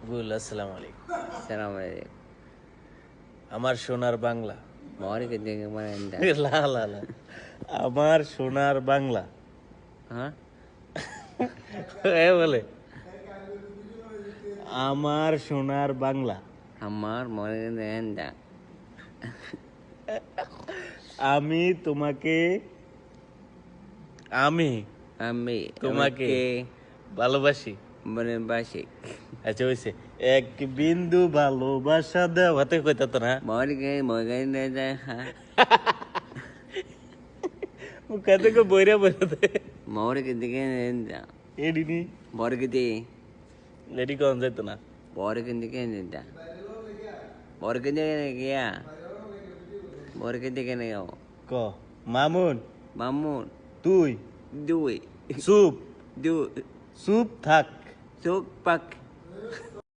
বল আসসালামু আলাইকুম। Salam alaikum. আমার সোনার বাংলা। Mari kita kemana? লা লা লা আমার সোনার বাংলা। Hah? এ বলে আমার সোনার বাংলা। Hamar mari kita আমি তোমাকে আমি Ami তোমাকে ভালোবাসি। menembasi. আচ্ছা হইছে এক বিন্দু ভালোবাসা দেওয়াতে কইতা তো না Mari kita মুখা থেকে বইরা বইরা দে Mari kita এডিনি Mari kita lady কোন যাইতো না Mari kita Mari kita ya. Mari kita ya. ক মামুন Mamun তুই dui চুপ du চুপ থাক supak